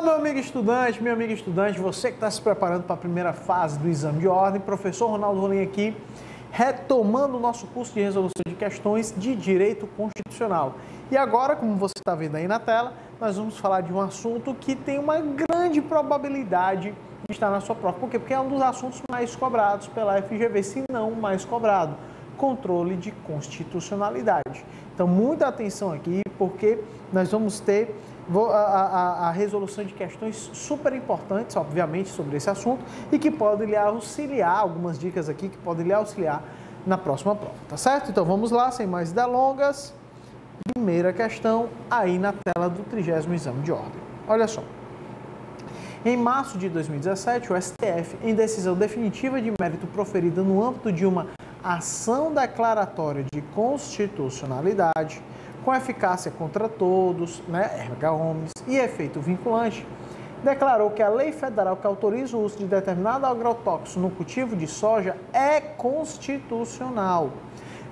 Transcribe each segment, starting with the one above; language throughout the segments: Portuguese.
Olá, meu amigo estudante, minha amiga estudante, você que está se preparando para a primeira fase do exame de ordem, professor Ronaldo Rolim aqui, retomando o nosso curso de resolução de questões de direito constitucional. E agora, como você está vendo aí na tela, nós vamos falar de um assunto que tem uma grande probabilidade de estar na sua prova. Por quê? Porque é um dos assuntos mais cobrados pela FGV, se não o mais cobrado, controle de constitucionalidade. Então, muita atenção aqui, porque nós vamos ter a resolução de questões super importantes, obviamente, sobre esse assunto e que podem lhe auxiliar, algumas dicas aqui que podem lhe auxiliar na próxima prova, tá certo? Então vamos lá, sem mais delongas. Primeira questão aí na tela do 30º exame de ordem. Olha só. Em março de 2017, o STF, em decisão definitiva de mérito proferida no âmbito de uma ação declaratória de constitucionalidade, com eficácia contra todos, erga omnes, e efeito vinculante, declarou que a lei federal que autoriza o uso de determinado agrotóxico no cultivo de soja é constitucional,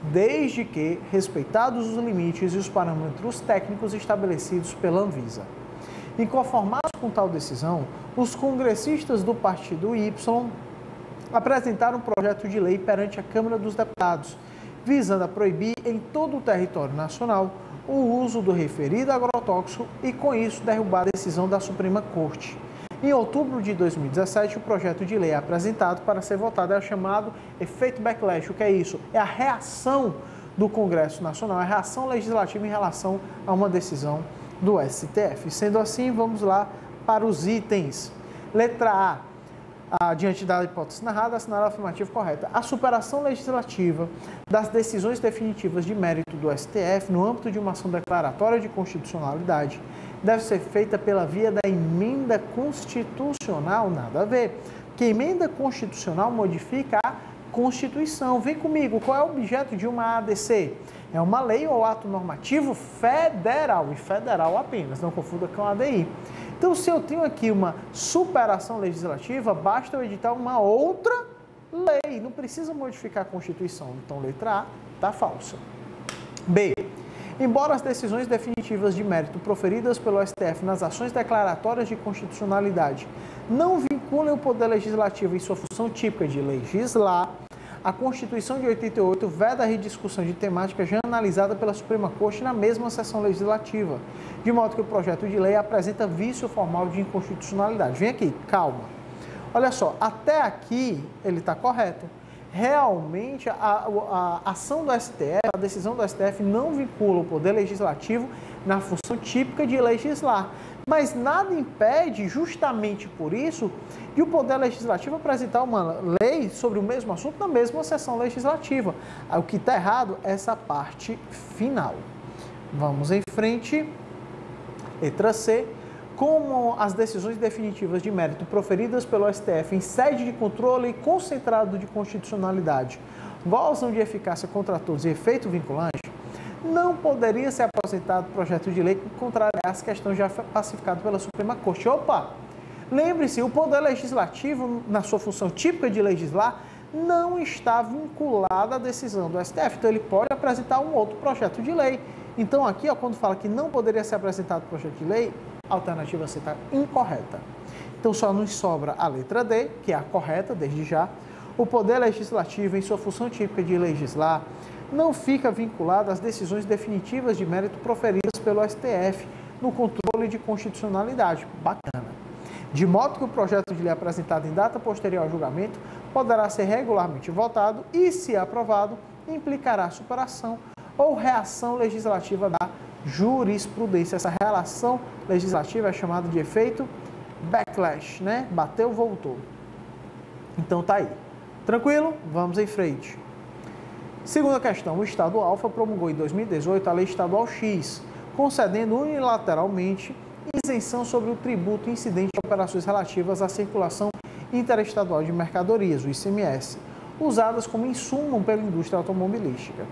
desde que respeitados os limites e os parâmetros técnicos estabelecidos pela Anvisa. Inconformados com tal decisão, os congressistas do partido Y apresentaram um projeto de lei perante a Câmara dos Deputados, visando a proibir em todo o território nacional o uso do referido agrotóxico e, com isso, derrubar a decisão da Suprema Corte. Em outubro de 2017, o projeto de lei apresentado para ser votado é o chamado efeito backlash. O que é isso? É a reação do Congresso Nacional, a reação legislativa em relação a uma decisão do STF. Sendo assim, vamos lá para os itens. Letra A. Diante da hipótese narrada, assinar a afirmativa correta. A superação legislativa das decisões definitivas de mérito do STF no âmbito de uma ação declaratória de constitucionalidade deve ser feita pela via da emenda constitucional, nada a ver, porque emenda constitucional modifica a Constituição. Vem comigo, qual é o objeto de uma ADC? É uma lei ou ato normativo federal, e federal apenas, não confunda com a ADI. Então, se eu tenho aqui uma superação legislativa, basta eu editar uma outra lei, não precisa modificar a Constituição. Então, letra A está falsa. B. Embora as decisões definitivas de mérito proferidas pelo STF nas ações declaratórias de constitucionalidade não vinculem o Poder Legislativo em sua função típica de legislar, a Constituição de 88 veda a rediscussão de temática já analisada pela Suprema Corte na mesma sessão legislativa, de modo que o projeto de lei apresenta vício formal de inconstitucionalidade. Vem aqui, calma. Olha só, até aqui ele está correto. Realmente, a ação do STF, a decisão do STF não vincula o Poder Legislativo na função típica de legislar. Mas nada impede, justamente por isso, de o Poder Legislativo apresentar uma lei sobre o mesmo assunto na mesma sessão legislativa. O que está errado é essa parte final. Vamos em frente. Letra C. Como as decisões definitivas de mérito proferidas pelo STF em sede de controle concentrado de constitucionalidade gozam de eficácia contra todos e efeito vinculante, não poderia ser apresentado projeto de lei que contrariasse questão já pacificada pela Suprema Corte. Opa! Lembre-se, o Poder Legislativo, na sua função típica de legislar, não está vinculado à decisão do STF. Então, ele pode apresentar um outro projeto de lei. Então, aqui, quando fala que não poderia ser apresentado projeto de lei, a alternativa C está incorreta. Então, só nos sobra a letra D, que é a correta, desde já. O Poder Legislativo, em sua função típica de legislar, não fica vinculado às decisões definitivas de mérito proferidas pelo STF no controle de constitucionalidade. Bacana. De modo que o projeto de lei apresentado em data posterior ao julgamento poderá ser regularmente votado e, se aprovado, implicará superação ou reação legislativa da jurisprudência. Essa relação legislativa é chamada de efeito backlash, Bateu, voltou. Então tá aí. Tranquilo? Vamos em frente. Segunda questão. O Estado Alfa promulgou em 2018 a Lei Estadual X, concedendo unilateralmente isenção sobre o tributo incidente de operações relativas à circulação interestadual de mercadorias, o ICMS, usadas como insumo pela indústria automobilística.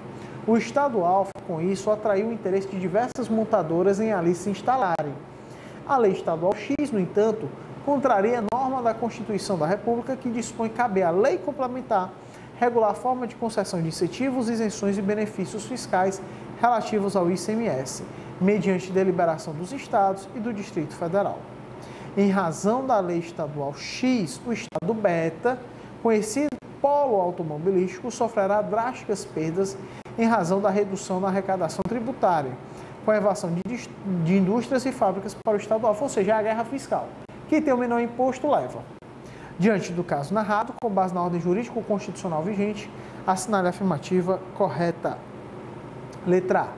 O Estado Alfa, com isso, atraiu o interesse de diversas montadoras em ali se instalarem. A Lei Estadual X, no entanto, contraria a norma da Constituição da República que dispõe caber à lei complementar regular a forma de concessão de incentivos, isenções e benefícios fiscais relativos ao ICMS, mediante deliberação dos Estados e do Distrito Federal. em razão da lei estadual X, o estado beta, conhecido polo automobilístico, sofrerá drásticas perdas em razão da redução na arrecadação tributária, com a evasão de indústrias e fábricas para o estado alvo, ou seja, a guerra fiscal. Quem tem o menor imposto leva. Diante do caso narrado, com base na ordem jurídico-constitucional vigente, assinale a afirmativa correta. Letra A.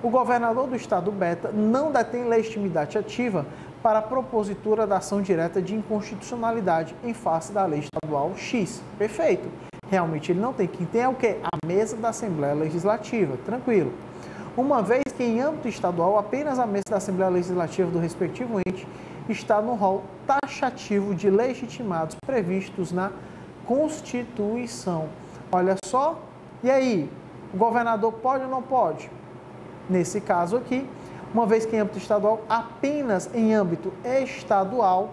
O governador do estado beta não detém legitimidade ativa para a propositura da ação direta de inconstitucionalidade em face da lei estadual X. Perfeito. Realmente ele não tem. Quem tem é o quê? A mesa da Assembleia Legislativa. Tranquilo. Uma vez que em âmbito estadual apenas a mesa da Assembleia Legislativa do respectivo ente está no rol taxativo de legitimados previstos na Constituição. Olha só. E aí? O governador pode ou não pode? Nesse caso aqui, uma vez que em âmbito estadual, apenas em âmbito estadual,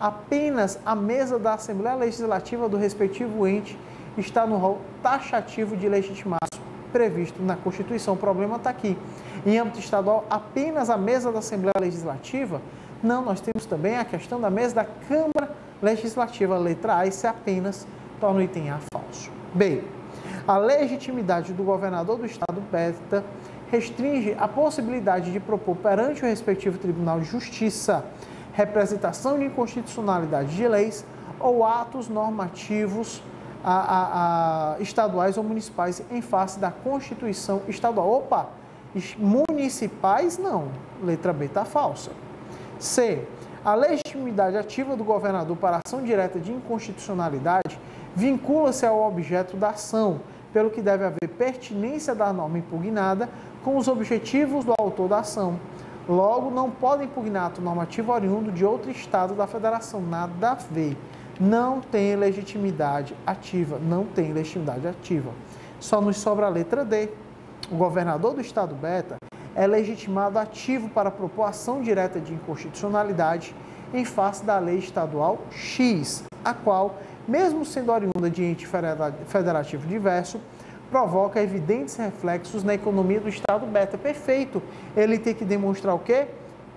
apenas a mesa da Assembleia Legislativa do respectivo ente está no rol taxativo de legitimados previsto na Constituição. O problema está aqui. Em âmbito estadual, apenas a mesa da Assembleia Legislativa. Não, nós temos também a questão da mesa da Câmara Legislativa. Letra A, esse apenas torna o item A falso. B. A legitimidade do governador do estado beta restringe a possibilidade de propor perante o respectivo Tribunal de Justiça representação de inconstitucionalidade de leis ou atos normativos estaduais ou municipais em face da Constituição estadual. Opa, municipais não. Letra B está falsa. C. A legitimidade ativa do governador para ação direta de inconstitucionalidade vincula-se ao objeto da ação, pelo que deve haver pertinência da norma impugnada com os objetivos do autor da ação. Logo, não pode impugnar ato normativo oriundo de outro estado da federação. Nada a ver. Não tem legitimidade ativa. Não tem legitimidade ativa. Só nos sobra a letra D. O governador do estado beta é legitimado ativo para propor ação direta de inconstitucionalidade em face da lei estadual X, a qual, mesmo sendo oriunda de ente federativo diverso, provoca evidentes reflexos na economia do estado beta. Perfeito. Ele tem que demonstrar o quê?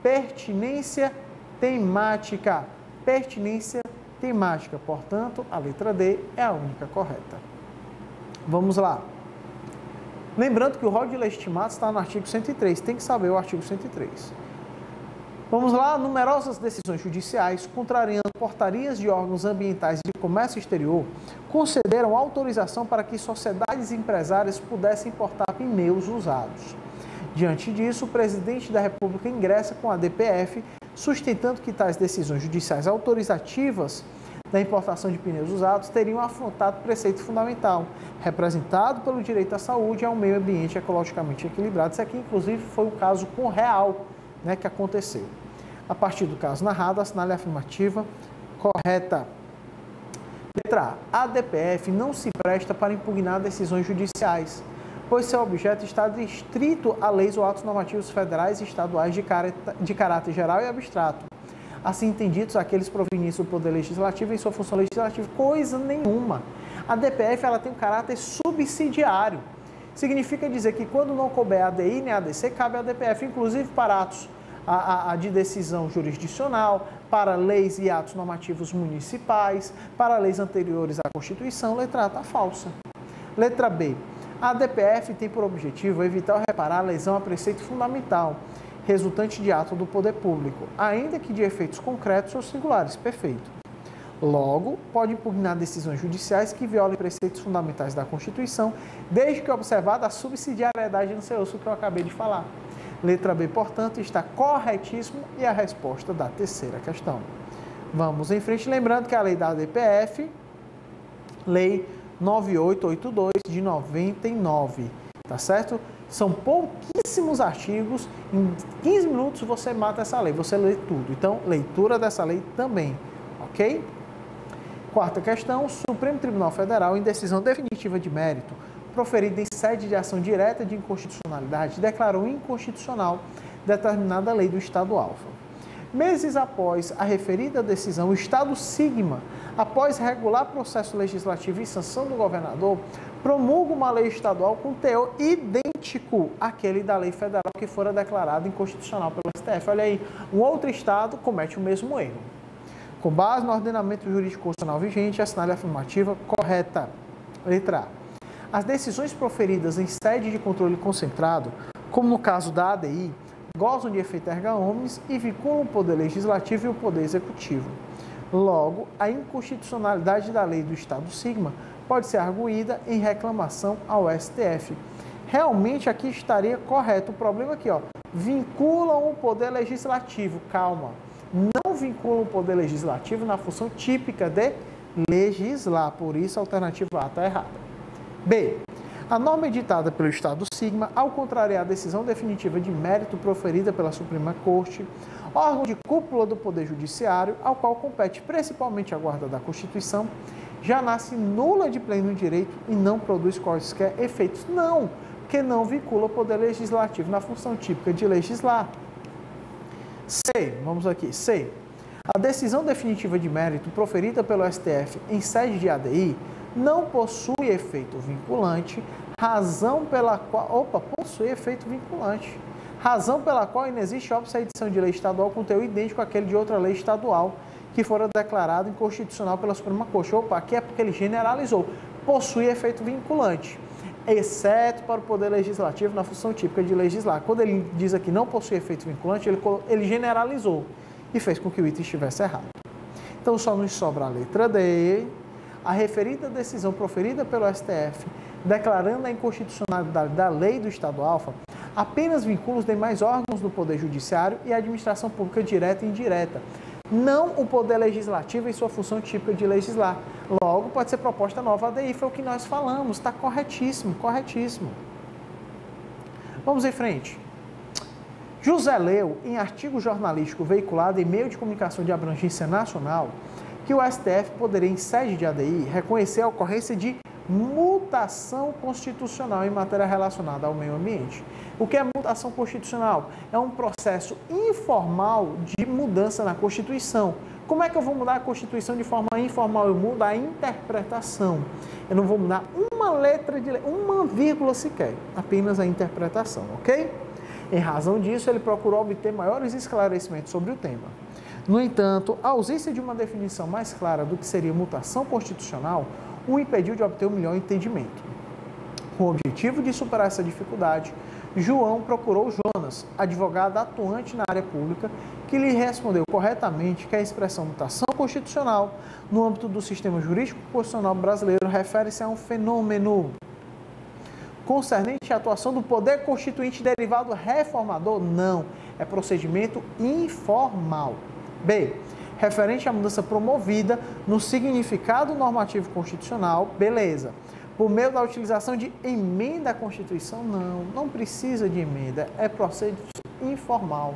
Pertinência temática. Pertinência temática. Portanto, a letra D é a única correta. Vamos lá. Lembrando que o rol de legitimados está no artigo 103. Tem que saber o artigo 103. Vamos lá. Numerosas decisões judiciais, contrariando portarias de órgãos ambientais de comércio exterior, concederam autorização para que sociedades empresárias pudessem importar pneus usados. Diante disso, o presidente da República ingressa com a DPF, sustentando que tais decisões judiciais autorizativas da importação de pneus usados teriam afrontado preceito fundamental, representado pelo direito à saúde e a um meio ambiente ecologicamente equilibrado. Isso aqui, inclusive, foi um caso com real, que aconteceu. A partir do caso narrado, assinale a afirmativa correta. Letra A. A DPF não se presta para impugnar decisões judiciais, pois seu objeto está restrito a leis ou atos normativos federais e estaduais de caráter geral e abstrato, assim entendidos aqueles provenientes do Poder Legislativo em sua função legislativa. Coisa nenhuma. A DPF ela tem um caráter subsidiário. Significa dizer que quando não couber a ADI nem a ADC, cabe a DPF, inclusive para atos de decisão jurisdicional, para leis e atos normativos municipais, para leis anteriores à Constituição. Letra A está falsa. Letra B. A DPF tem por objetivo evitar ou reparar a lesão a preceito fundamental, resultante de ato do poder público, ainda que de efeitos concretos ou singulares. Perfeito. Logo, pode impugnar decisões judiciais que violem preceitos fundamentais da Constituição, desde que observada a subsidiariedade no seu uso que eu acabei de falar. Letra B, portanto, está corretíssimo e a resposta da terceira questão. Vamos em frente, lembrando que a lei da ADPF, Lei 9882 de 99, tá certo? São pouquíssimos artigos, em 15 minutos você mata essa lei, você lê tudo. Então, leitura dessa lei também, ok? Quarta questão, o Supremo Tribunal Federal, em decisão definitiva de mérito, proferida em sede de ação direta de inconstitucionalidade, declarou inconstitucional determinada lei do Estado-alvo. Meses após a referida decisão, o Estado Sigma, após regular processo legislativo e sanção do governador, promulga uma lei estadual com teor idêntico àquele da lei federal que fora declarada inconstitucional pelo STF. Olha aí, um outro Estado comete o mesmo erro. Com base no ordenamento jurídico constitucional vigente, assinale a afirmativa correta. Letra A. As decisões proferidas em sede de controle concentrado, como no caso da ADI, gozam de efeito erga omnes e vinculam o Poder Legislativo e o Poder Executivo. Logo, a inconstitucionalidade da lei do Estado Sigma pode ser arguída em reclamação ao STF. Realmente aqui estaria correto. O problema aqui, vinculam o Poder Legislativo. Calma. Não vinculam o Poder Legislativo na função típica de legislar. Por isso, a alternativa A está errada. B. A norma editada pelo Estado Sigma, ao contrariar a decisão definitiva de mérito proferida pela Suprema Corte, órgão de cúpula do Poder Judiciário, ao qual compete principalmente a guarda da Constituição, já nasce nula de pleno direito e não produz quaisquer efeitos. Não, porque não vincula o Poder Legislativo na função típica de legislar. C, vamos aqui, C. A decisão definitiva de mérito proferida pelo STF em sede de ADI não possui efeito vinculante, razão pela qual... possui efeito vinculante. Razão pela qual inexiste óbice a edição de lei estadual com teor idêntico àquele de outra lei estadual que fora declarado inconstitucional pela Suprema Corte. Aqui é porque ele generalizou. Possui efeito vinculante, exceto para o Poder Legislativo na função típica de legislar. Quando ele diz aqui não possui efeito vinculante, ele generalizou e fez com que o item estivesse errado. Então, só nos sobra a letra D. A referida decisão proferida pelo STF, declarando a inconstitucionalidade da lei do Estado alfa, apenas vincula os demais órgãos do Poder Judiciário e a administração pública direta e indireta, não o Poder Legislativo em sua função típica de legislar. Logo, pode ser proposta nova ADI, foi o que nós falamos, está corretíssimo, corretíssimo. Vamos em frente. José leu, em artigo jornalístico veiculado em meio de comunicação de abrangência nacional, que o STF poderia, em sede de ADI, reconhecer a ocorrência de mutação constitucional em matéria relacionada ao meio ambiente. O que é mutação constitucional? É um processo informal de mudança na Constituição. Como é que eu vou mudar a Constituição de forma informal? Eu mudo a interpretação. Eu não vou mudar uma letra de lei, uma vírgula sequer, apenas a interpretação, ok? Em razão disso, ele procurou obter maiores esclarecimentos sobre o tema. No entanto, a ausência de uma definição mais clara do que seria mutação constitucional o impediu de obter um melhor entendimento. Com o objetivo de superar essa dificuldade, João procurou Jonas, advogado atuante na área pública, que lhe respondeu corretamente que a expressão mutação constitucional, no âmbito do sistema jurídico constitucional brasileiro, refere-se a um fenômeno concernente à atuação do poder constituinte derivado reformador. Não, é procedimento informal. B. Referente à mudança promovida no significado normativo constitucional, beleza. Por meio da utilização de emenda à Constituição, não precisa de emenda, é procedimento informal.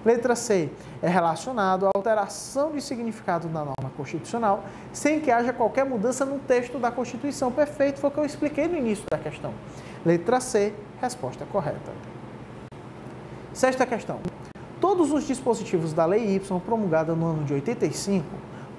Letra C. É relacionado à alteração de significado da norma constitucional, sem que haja qualquer mudança no texto da Constituição. Perfeito, foi o que eu expliquei no início da questão. Letra C, resposta correta. Sexta questão. Todos os dispositivos da Lei Y, promulgada no ano de 85,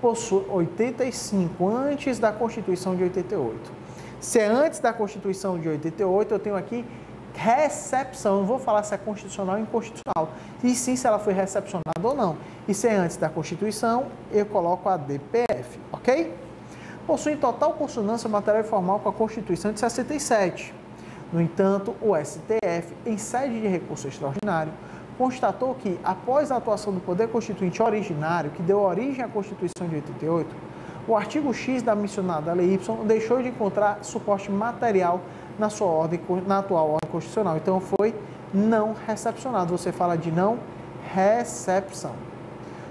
possuem 85, antes da Constituição de 88. Se é antes da Constituição de 88, eu tenho aqui recepção. Eu não vou falar se é constitucional ou inconstitucional, e sim se ela foi recepcionada ou não. E se é antes da Constituição, eu coloco a DPF, ok? Possuem total consonância material e formal com a Constituição de 67. No entanto, o STF, em sede de recurso extraordinário, constatou que, após a atuação do Poder Constituinte originário, que deu origem à Constituição de 88, o artigo X da mencionada Lei Y deixou de encontrar suporte material na atual ordem constitucional. Então, foi não recepcionado. Você fala de não recepção.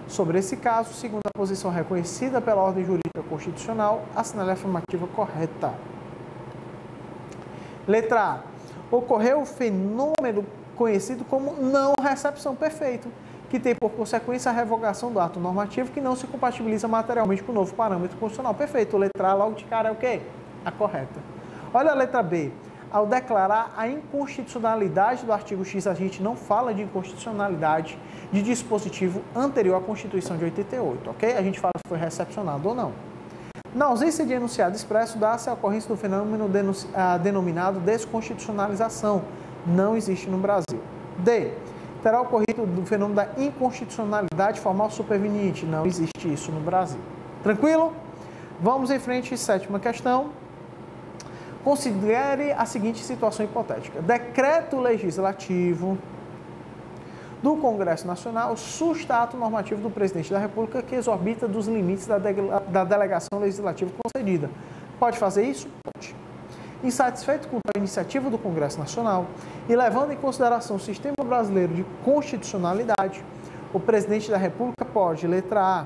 Sobre esse caso, segundo a posição reconhecida pela ordem jurídica constitucional, assinale a afirmativa correta. Letra A. Ocorreu o fenômeno conhecido como não recepção, perfeito, que tem por consequência a revogação do ato normativo que não se compatibiliza materialmente com o novo parâmetro constitucional. Perfeito. Letra A logo de cara é o quê? A correta. Olha a letra B. Ao declarar a inconstitucionalidade do artigo X, a gente não fala de inconstitucionalidade de dispositivo anterior à Constituição de 88, ok? A gente fala se foi recepcionado ou não. Na ausência de enunciado expresso, dá-se a ocorrência do fenômeno denominado desconstitucionalização. Não existe no Brasil. D. terá ocorrido do fenômeno da inconstitucionalidade formal superveniente. Não existe isso no Brasil. Tranquilo? Vamos em frente, sétima questão. Considere a seguinte situação hipotética. Decreto legislativo do Congresso Nacional susta ato normativo do Presidente da República que exorbita dos limites da delegação legislativa concedida. Pode fazer isso? Pode. Insatisfeito com a iniciativa do Congresso Nacional e levando em consideração o sistema brasileiro de constitucionalidade, o Presidente da República pode, letra A,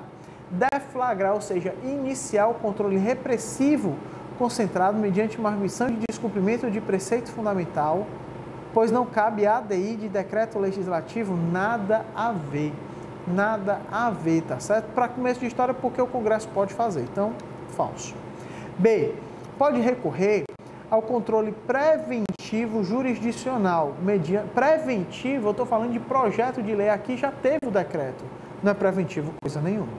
deflagrar, ou seja, iniciar o controle repressivo concentrado mediante uma arguição de descumprimento de preceito fundamental, pois não cabe ADI de decreto legislativo, nada a ver. Nada a ver, tá certo? Para começo de história, porque o Congresso pode fazer. Então, falso. B. Pode recorrer ao controle preventivo jurisdicional. Preventivo, eu estou falando de projeto de lei. Aqui já teve o decreto. Não é preventivo coisa nenhuma.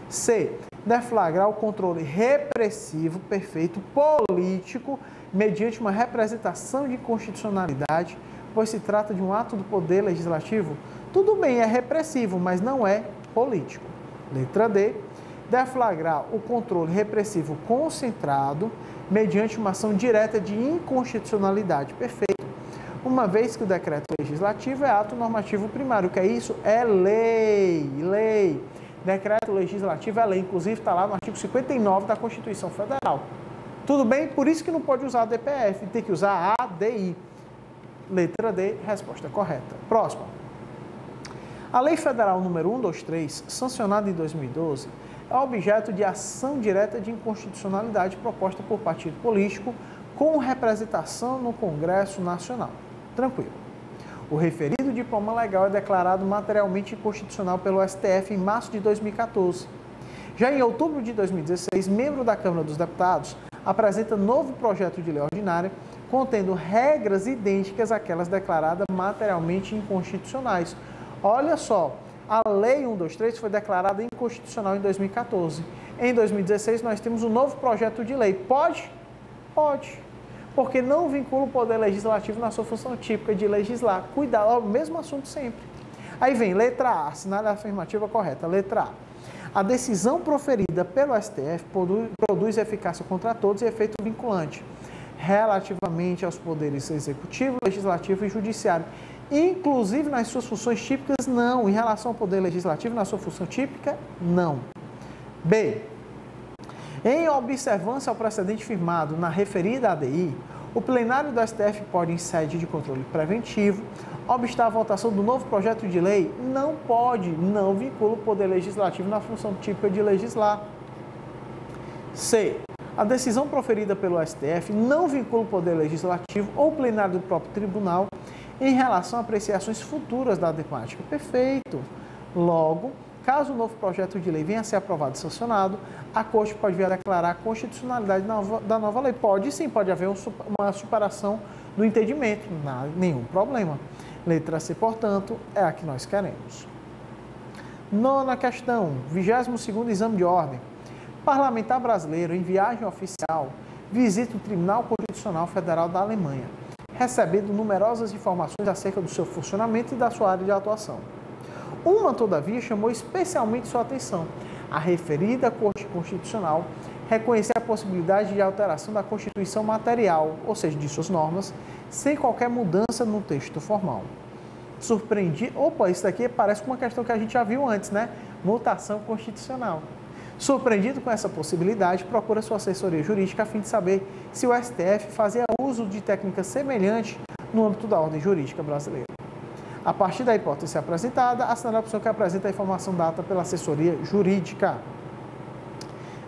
C. Deflagrar o controle repressivo, perfeito, político, mediante uma representação de constitucionalidade, pois se trata de um ato do Poder Legislativo. Tudo bem, é repressivo, mas não é político. Letra D. Deflagrar o controle repressivo concentrado, mediante uma ação direta de inconstitucionalidade. Perfeito. Uma vez que o decreto legislativo é ato normativo primário. O que é isso? É lei. Lei. Decreto legislativo é lei. Inclusive está lá no artigo 59 da Constituição Federal. Tudo bem? Por isso que não pode usar DPF, tem que usar ADI. Letra D, resposta correta. Próxima. A Lei Federal número 123, sancionada em 2012, é objeto de ação direta de inconstitucionalidade proposta por partido político com representação no Congresso Nacional. Tranquilo. O referido diploma legal é declarado materialmente inconstitucional pelo STF em março de 2014. Já em outubro de 2016, membro da Câmara dos Deputados apresenta novo projeto de lei ordinária contendo regras idênticas àquelas declaradas materialmente inconstitucionais. Olha só, a Lei 123 foi declarada inconstitucional em 2014. Em 2016, nós temos um novo projeto de lei. Pode? Pode. Porque não vincula o Poder Legislativo na sua função típica de legislar. Cuidado, ó, o mesmo assunto sempre. Aí vem letra A, assinale a afirmativa correta. Letra A. A decisão proferida pelo STF produz eficácia contra todos e efeito vinculante, relativamente aos poderes executivo, legislativo e judiciário. Inclusive nas suas funções típicas, não. Em relação ao Poder Legislativo, na sua função típica, não. B. Em observância ao precedente firmado na referida ADI, o plenário do STF pode, em sede de controle preventivo, obstar a votação do novo projeto de lei. Não pode, não vincula o Poder Legislativo na função típica de legislar. C. A decisão proferida pelo STF não vincula o Poder Legislativo ou o plenário do próprio tribunal em relação a apreciações futuras da temática. Perfeito. Logo, caso o novo projeto de lei venha a ser aprovado e sancionado, a Corte pode vir a declarar a constitucionalidade da nova lei. Pode sim, pode haver uma superação do entendimento, não há nenhum problema. Letra C, portanto, é a que nós queremos. Nona questão, 22º exame de ordem. Parlamentar brasileiro em viagem oficial visita o Tribunal Constitucional Federal da Alemanha, recebendo numerosas informações acerca do seu funcionamento e da sua área de atuação. Uma, todavia, chamou especialmente sua atenção. A referida Corte Constitucional reconhecer a possibilidade de alteração da Constituição material, ou seja, de suas normas, sem qualquer mudança no texto formal. Surpreendido... Opa, isso daqui parece com uma questão que a gente já viu antes, né? Mutação constitucional. Surpreendido com essa possibilidade, procura sua assessoria jurídica a fim de saber se o STF fazia uso de técnica semelhante no âmbito da ordem jurídica brasileira. A partir da hipótese apresentada, assinale a opção que apresenta a informação dada pela assessoria jurídica.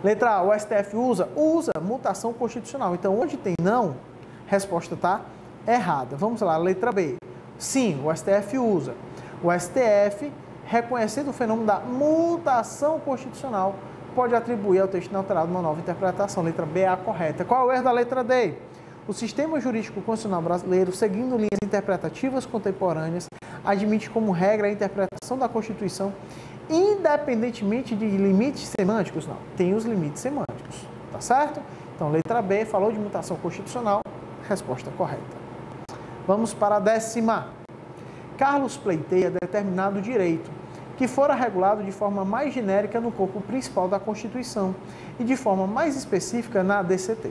Letra A, o STF usa mutação constitucional. Então, onde tem não, resposta está errada. Vamos lá, letra B. Sim, o STF usa. O STF, reconhecendo o fenômeno da mutação constitucional, pode atribuir ao texto inalterado uma nova interpretação. Letra B é a correta. Qual é o erro da letra D? O sistema jurídico constitucional brasileiro, seguindo linhas interpretativas contemporâneas, admite como regra a interpretação da Constituição independentemente de limites semânticos. Não, tem os limites semânticos, tá certo? Então, letra B, falou de mutação constitucional, resposta correta. Vamos para a 10ª. Carlos pleiteia determinado direito, que fora regulado de forma mais genérica no corpo principal da Constituição e de forma mais específica na ADCT.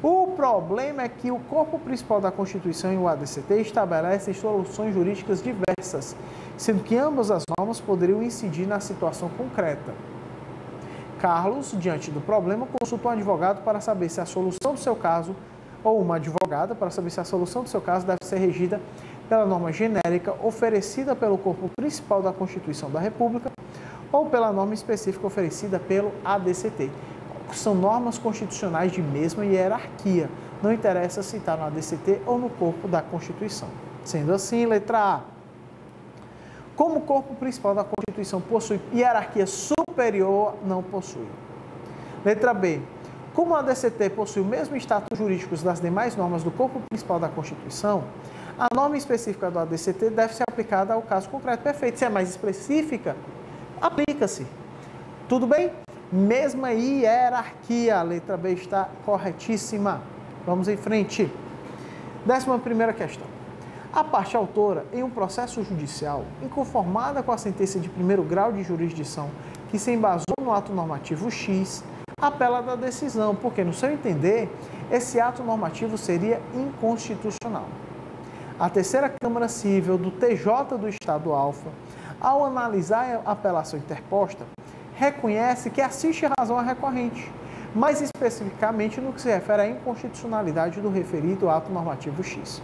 O problema é que o corpo principal da Constituição e o ADCT estabelecem soluções jurídicas diversas, sendo que ambas as normas poderiam incidir na situação concreta. Carlos, diante do problema, consultou um advogado para saber se a solução do seu caso, ou uma advogada, para saber se a solução do seu caso deve ser regida pela norma genérica oferecida pelo corpo principal da Constituição da República ou pela norma específica oferecida pelo ADCT. São normas constitucionais de mesma hierarquia, não interessa se está no ADCT ou no corpo da Constituição. Sendo assim, letra A. Como o corpo principal da Constituição possui hierarquia superior, não possui. Letra B. Como o ADCT possui o mesmo status jurídico das demais normas do corpo principal da Constituição, a norma específica do ADCT deve ser aplicada ao caso concreto. Perfeito. Se é mais específica, aplica-se. Tudo bem? Mesma hierarquia. A letra B está corretíssima. Vamos em frente. 11ª questão. A parte autora, em um processo judicial, inconformada com a sentença de primeiro grau de jurisdição que se embasou no ato normativo X, apela da decisão, porque, no seu entender, esse ato normativo seria inconstitucional. A terceira Câmara Cível do TJ do Estado Alfa, ao analisar a apelação interposta, reconhece que assiste razão à recorrente, mais especificamente no que se refere à inconstitucionalidade do referido ato normativo X.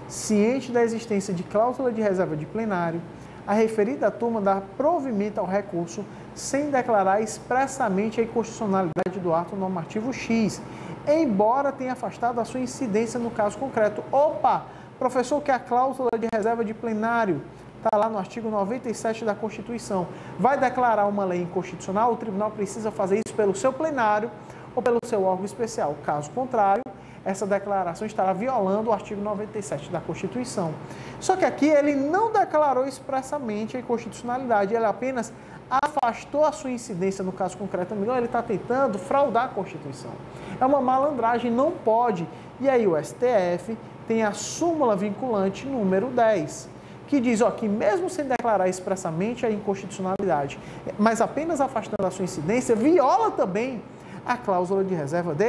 Ciente da existência de cláusula de reserva de plenário, a referida turma dá provimento ao recurso sem declarar expressamente a inconstitucionalidade do ato normativo X, embora tenha afastado a sua incidência no caso concreto. Opa! Professor, que a cláusula de reserva de plenário está lá no artigo 97 da Constituição. Vai declarar uma lei inconstitucional? O tribunal precisa fazer isso pelo seu plenário ou pelo seu órgão especial. Caso contrário, essa declaração estará violando o artigo 97 da Constituição. Só que aqui ele não declarou expressamente a inconstitucionalidade, ele apenas afastou a sua incidência no caso concreto. Amigão, ele está tentando fraudar a Constituição. É uma malandragem, não pode. E aí o STF tem a súmula vinculante número 10, que diz que mesmo sem declarar expressamente a inconstitucionalidade, mas apenas afastando a sua incidência, viola também a cláusula de reserva de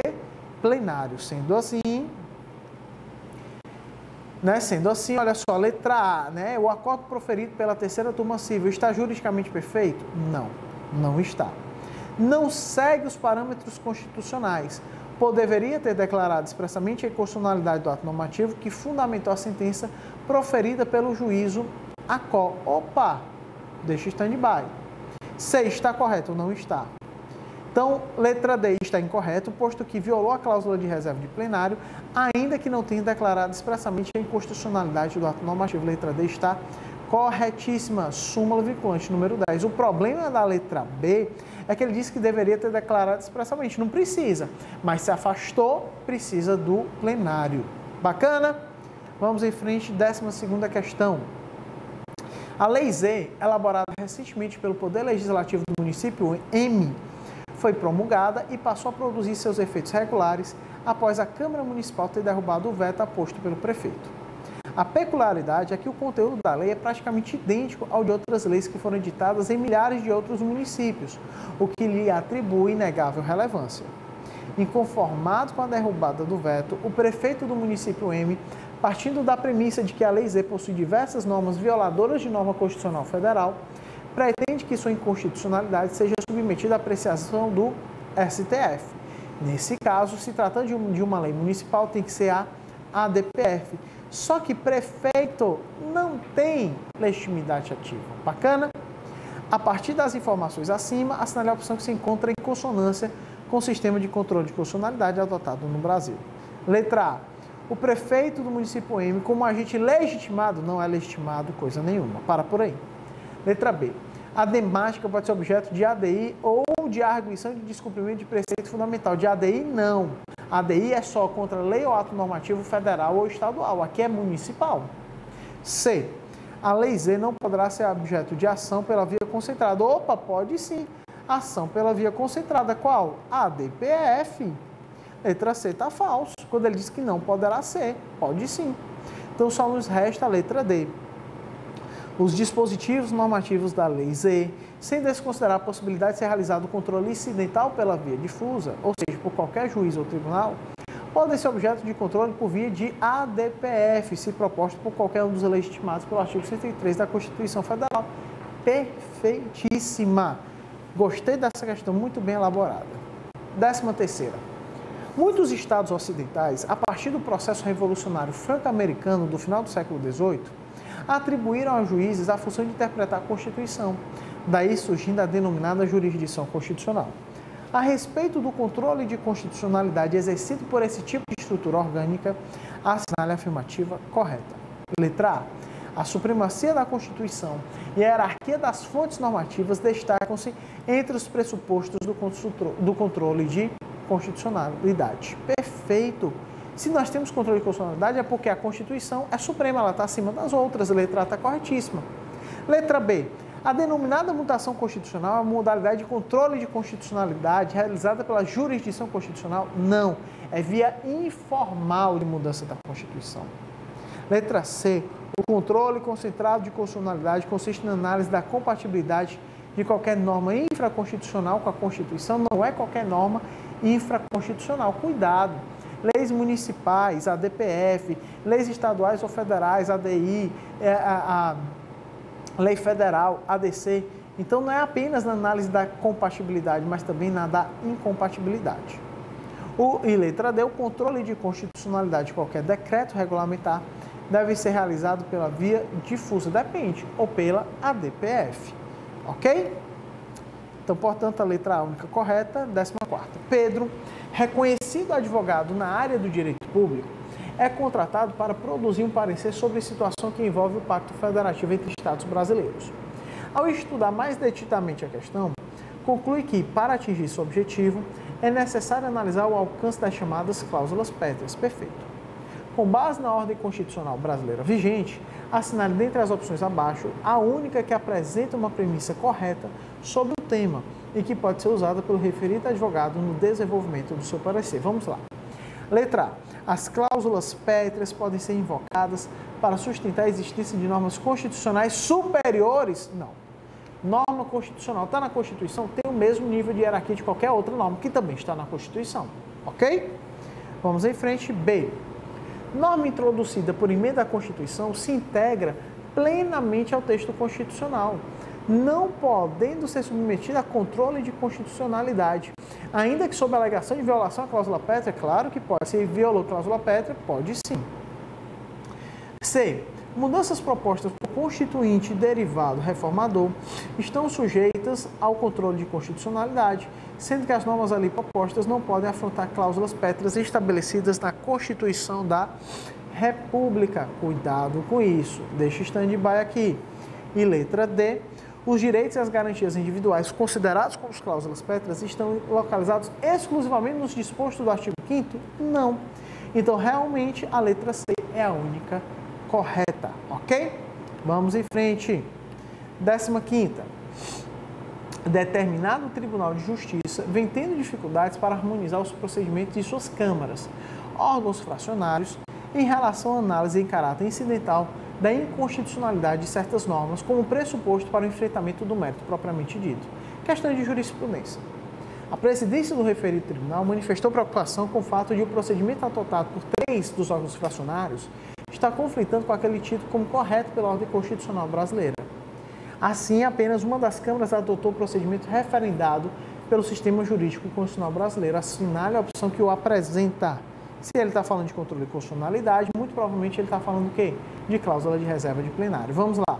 plenário. Sendo assim, olha só, letra A, o acordo proferido pela terceira turma civil está juridicamente perfeito? Não, não está. Não segue os parâmetros constitucionais, deveria ter declarado expressamente a inconstitucionalidade do ato normativo que fundamentou a sentença proferida pelo juízo ACO. Opa, deixa stand-by. C, está correto ou não está? Então, letra D está incorreto, posto que violou a cláusula de reserva de plenário, ainda que não tenha declarado expressamente a inconstitucionalidade do ato normativo. Letra D está corretíssima, súmula vinculante número 10. O problema da letra B é que ele disse que deveria ter declarado expressamente. Não precisa, mas se afastou, precisa do plenário. Bacana? Vamos em frente, 12ª questão. A Lei Z, elaborada recentemente pelo Poder Legislativo do município M, foi promulgada e passou a produzir seus efeitos regulares após a Câmara Municipal ter derrubado o veto aposto pelo prefeito. A peculiaridade é que o conteúdo da lei é praticamente idêntico ao de outras leis que foram editadas em milhares de outros municípios, o que lhe atribui inegável relevância. Inconformado com a derrubada do veto, o prefeito do município M, partindo da premissa de que a Lei Z possui diversas normas violadoras de norma constitucional federal, pretende que sua inconstitucionalidade seja submetida à apreciação do STF. Nesse caso, se tratando de uma lei municipal, tem que ser a ADPF. Só que prefeito não tem legitimidade ativa. Bacana? A partir das informações acima, assinale a opção que se encontra em consonância com o sistema de controle de constitucionalidade adotado no Brasil. Letra A. O prefeito do município M, como agente legitimado, não é legitimado coisa nenhuma. Para por aí. Letra B. A temática pode ser objeto de ADI ou de arguição de descumprimento de preceito fundamental. De ADI, não. ADI é só contra lei ou ato normativo federal ou estadual. Aqui é municipal. C. A Lei Z não poderá ser objeto de ação pela via concentrada. Opa, pode sim. Ação pela via concentrada. Qual? ADPF. Letra C está falso. Quando ele diz que não poderá ser, pode sim. Então só nos resta a letra D. os dispositivos normativos da Lei Z, sem desconsiderar a possibilidade de ser realizado o controle incidental pela via difusa, ou seja, por qualquer juiz ou tribunal, podem ser objeto de controle por via de ADPF, se proposto por qualquer um dos legitimados pelo artigo 103 da Constituição Federal. Perfeitíssima! Gostei dessa questão, muito bem elaborada. 13ª. Muitos estados ocidentais, a partir do processo revolucionário franco-americano do final do século XVIII, atribuíram a juízes a função de interpretar a Constituição, daí surgindo a denominada jurisdição constitucional. A respeito do controle de constitucionalidade exercido por esse tipo de estrutura orgânica, assinale a afirmativa correta. Letra A supremacia da Constituição e a hierarquia das fontes normativas destacam-se entre os pressupostos do controle de constitucionalidade. Perfeito! Se nós temos controle de constitucionalidade é porque a Constituição é suprema, ela está acima das outras. A letra A está corretíssima. Letra B. A denominada mutação constitucional é uma modalidade de controle de constitucionalidade realizada pela jurisdição constitucional? Não. É via informal de mudança da Constituição. Letra C. O controle concentrado de constitucionalidade consiste na análise da compatibilidade de qualquer norma infraconstitucional com a Constituição. Não é qualquer norma infraconstitucional. Cuidado! Leis municipais, ADPF, leis estaduais ou federais, ADI, a lei federal, ADC. Então, não é apenas na análise da compatibilidade, mas também na da incompatibilidade. E letra D, o controle de constitucionalidade de qualquer decreto regulamentar deve ser realizado pela via difusa, depende, ou pela ADPF. Ok? Então, portanto, a letra A única correta. 14ª. Pedro, reconhecido advogado na área do direito público, é contratado para produzir um parecer sobre a situação que envolve o Pacto Federativo entre Estados brasileiros. Ao estudar mais detidamente a questão, conclui que, para atingir seu objetivo, é necessário analisar o alcance das chamadas cláusulas pétreas. Perfeito. Com base na ordem constitucional brasileira vigente, assinale dentre as opções abaixo a única que apresenta uma premissa correta sobre o tema e que pode ser usada pelo referido advogado no desenvolvimento do seu parecer. Vamos lá. Letra A. As cláusulas pétreas podem ser invocadas para sustentar a existência de normas constitucionais superiores? Não. Norma constitucional está na Constituição, tem o mesmo nível de hierarquia de qualquer outra norma, que também está na Constituição. Ok? Vamos em frente. B. Norma introduzida por emenda à Constituição se integra plenamente ao texto constitucional, não podendo ser submetida a controle de constitucionalidade. Ainda que sob a alegação de violação à cláusula pétrea, claro que pode. Se violou a cláusula pétrea, pode sim. C. Mudanças propostas por constituinte derivado reformador estão sujeitas ao controle de constitucionalidade, sendo que as normas ali propostas não podem afrontar cláusulas pétreas estabelecidas na Constituição da República. Cuidado com isso. Deixa stand-by aqui. E letra D. Os direitos e as garantias individuais considerados como cláusulas pétreas estão localizados exclusivamente nos dispostos do artigo 5º? Não. Então, realmente, a letra C é a única correta, ok? Vamos em frente. 15ª. Determinado Tribunal de Justiça vem tendo dificuldades para harmonizar os procedimentos de suas câmaras, órgãos fracionários, em relação à análise em caráter incidental da inconstitucionalidade de certas normas como pressuposto para o enfrentamento do mérito propriamente dito. Questão de jurisprudência. A presidência do referido tribunal manifestou preocupação com o fato de o procedimento adotado por 3 dos órgãos fracionários estar conflitando com aquele título como correto pela ordem constitucional brasileira. Assim, apenas uma das câmaras adotou o procedimento referendado pelo sistema jurídico constitucional brasileiro. Assinale a opção que o apresenta. Se ele está falando de controle de constitucionalidade, muito provavelmente ele está falando do quê? De cláusula de reserva de plenário. Vamos lá.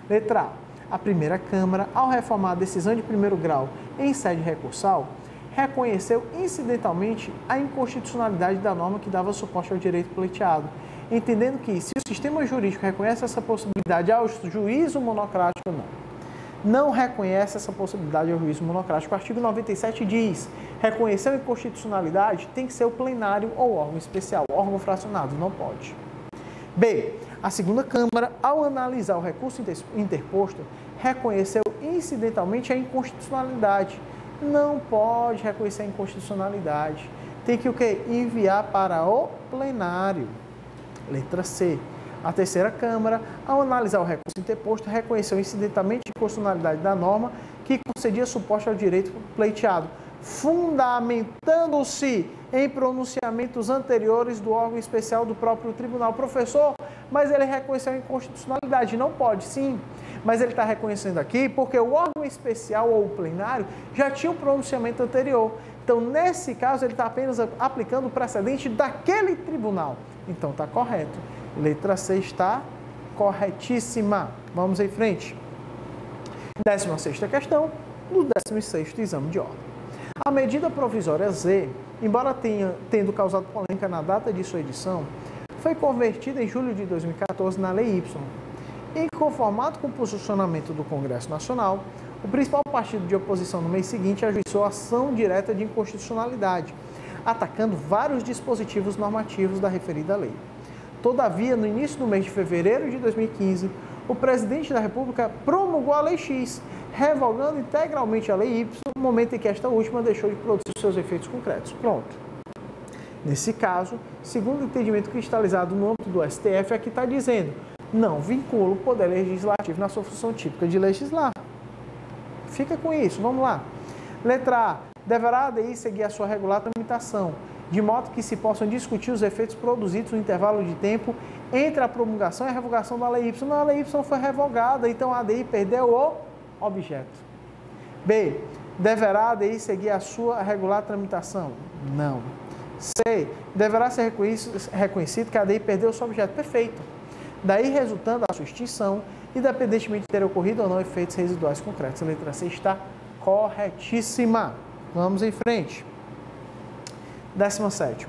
Letra A. A primeira Câmara, ao reformar a decisão de primeiro grau em sede recursal, reconheceu incidentalmente a inconstitucionalidade da norma que dava suporte ao direito pleiteado, entendendo que, se o sistema jurídico reconhece essa possibilidade ao juízo monocrático, não reconhece essa possibilidade ao juízo monocrático. O artigo 97 diz, reconhecer a inconstitucionalidade tem que ser o plenário ou órgão especial, órgão fracionado, não pode. B. A segunda Câmara, ao analisar o recurso interposto, reconheceu incidentalmente a inconstitucionalidade. Não pode reconhecer a inconstitucionalidade. Tem que o quê? Enviar para o plenário. Letra C. A terceira Câmara, ao analisar o recurso interposto, reconheceu incidentalmente a inconstitucionalidade da norma que concedia suporte ao direito pleiteado, fundamentando-se em pronunciamentos anteriores do órgão especial do próprio tribunal. Professor, mas ele reconheceu a inconstitucionalidade. Não pode, sim, mas ele está reconhecendo aqui porque o órgão especial ou o plenário já tinha um pronunciamento anterior. Então, nesse caso, ele está apenas aplicando o precedente daquele tribunal. Então, está correto. Letra C está corretíssima. Vamos em frente. 16ª questão do 16º exame de ordem. A medida provisória Z, embora tendo causado polêmica na data de sua edição, foi convertida em julho de 2014 na Lei Y. Inconformado com o posicionamento do Congresso Nacional, o principal partido de oposição no mês seguinte ajuizou ação direta de inconstitucionalidade, atacando vários dispositivos normativos da referida lei. Todavia, no início do mês de fevereiro de 2015, o presidente da República promulgou a Lei X, revogando integralmente a Lei Y, no momento em que esta última deixou de produzir seus efeitos concretos. Pronto. Nesse caso, segundo o entendimento cristalizado no âmbito do STF, aqui está dizendo, não vincula o Poder Legislativo na sua função típica de legislar. Fica com isso, vamos lá. Letra A. Deverá a ADI seguir a sua regular tramitação, de modo que se possam discutir os efeitos produzidos no intervalo de tempo entre a promulgação e a revogação da Lei Y. Não, a Lei Y foi revogada, então a ADI perdeu o objeto. B. Deverá a ADI seguir a sua regular tramitação? Não. C. Deverá ser reconhecido que a ADI perdeu o seu objeto? Perfeito. Daí resultando a sua extinção, independentemente de ter ocorrido ou não efeitos residuais concretos. A letra C está corretíssima. Vamos em frente. 17º.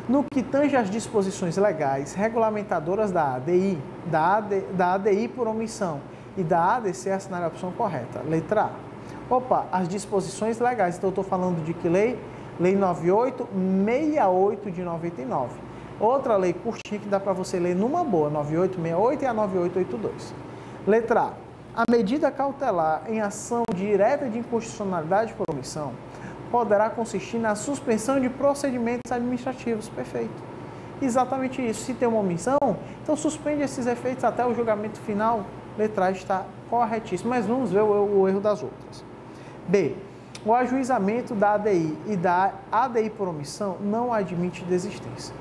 No que tange às disposições legais regulamentadoras da ADI, da ADI por omissão e da ADC, assinar a opção correta. Letra A. Opa, as disposições legais. Então, eu estou falando de que lei? Lei 9868 de 99. Outra lei curtinha que dá para você ler numa boa, 9868 e a 9882. Letra A. A medida cautelar em ação direta de inconstitucionalidade por omissão poderá consistir na suspensão de procedimentos administrativos. Perfeito. Exatamente isso. Se tem uma omissão, então suspende esses efeitos até o julgamento final. Letra A está corretíssimo. Mas vamos ver o erro das outras. B. O ajuizamento da ADI e da ADI por omissão não admite desistência.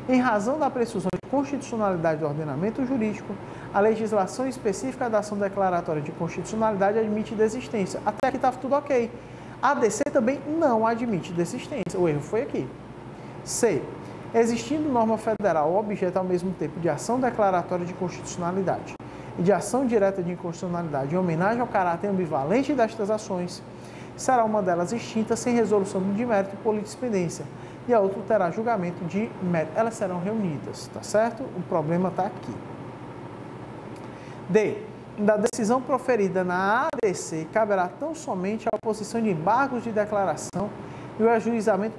Em razão da presunção de constitucionalidade do ordenamento jurídico, a legislação específica da ação declaratória de constitucionalidade admite desistência. Até aqui está tudo ok. A ADC também não admite desistência. O erro foi aqui. C. Existindo norma federal objeto ao mesmo tempo de ação declaratória de constitucionalidade e de ação direta de inconstitucionalidade em homenagem ao caráter ambivalente destas ações, será uma delas extinta sem resolução de mérito por litispendência e a outra terá julgamento de mérito. Elas serão reunidas, tá certo? O problema está aqui. D. Da decisão proferida na ADC, caberá tão somente a oposição de embargos de declaração e o ajuizamento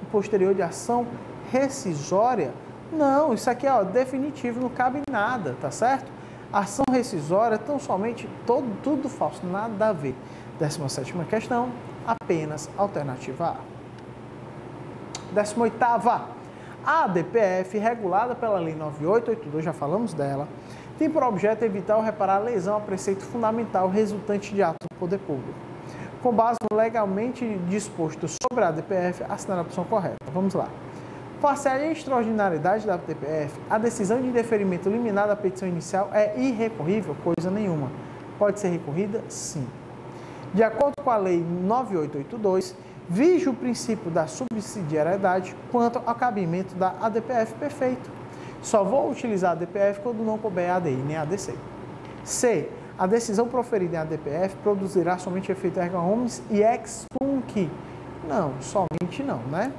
posterior de ação rescisória? Não, isso aqui é definitivo, não cabe nada, tá certo? Ação rescisória, tão somente, tudo falso, nada a ver. 17ª questão, apenas alternativa A. 18ª. A ADPF, regulada pela Lei 9882, já falamos dela, tem por objeto evitar ou reparar a lesão a preceito fundamental resultante de ato do poder público. Com base no legalmente disposto sobre a ADPF, assinar a opção correta. Vamos lá. Face à extraordinariedade da ADPF, a decisão de indeferimento liminar da petição inicial é irrecorrível? Coisa nenhuma. Pode ser recorrida? Sim. De acordo com a Lei 9882, vige o princípio da subsidiariedade quanto ao cabimento da ADPF. Perfeito. Só vou utilizar a ADPF quando não couber a ADI, nem a ADC. C. A decisão proferida em ADPF produzirá somente efeito erga omnes e ex tunc. Não, somente não, né?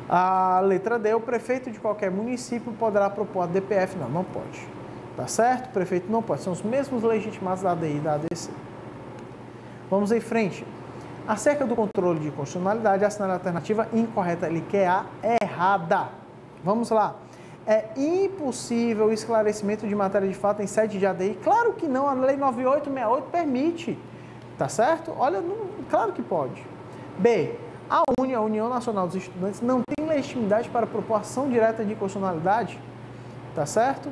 A letra D. O prefeito de qualquer município poderá propor a ADPF. Não, não pode. Tá certo? O prefeito não pode. São os mesmos legitimados da ADI e da ADC. Vamos em frente. Acerca do controle de constitucionalidade, assinar a alternativa incorreta. Ele quer a errada. Vamos lá. É impossível o esclarecimento de matéria de fato em sede de ADI? Claro que não. A Lei 9868 permite. Tá certo? Olha, claro que pode. B. A União Nacional dos Estudantes, não tem legitimidade para propor ação direta de inconstitucionalidade? tá certo?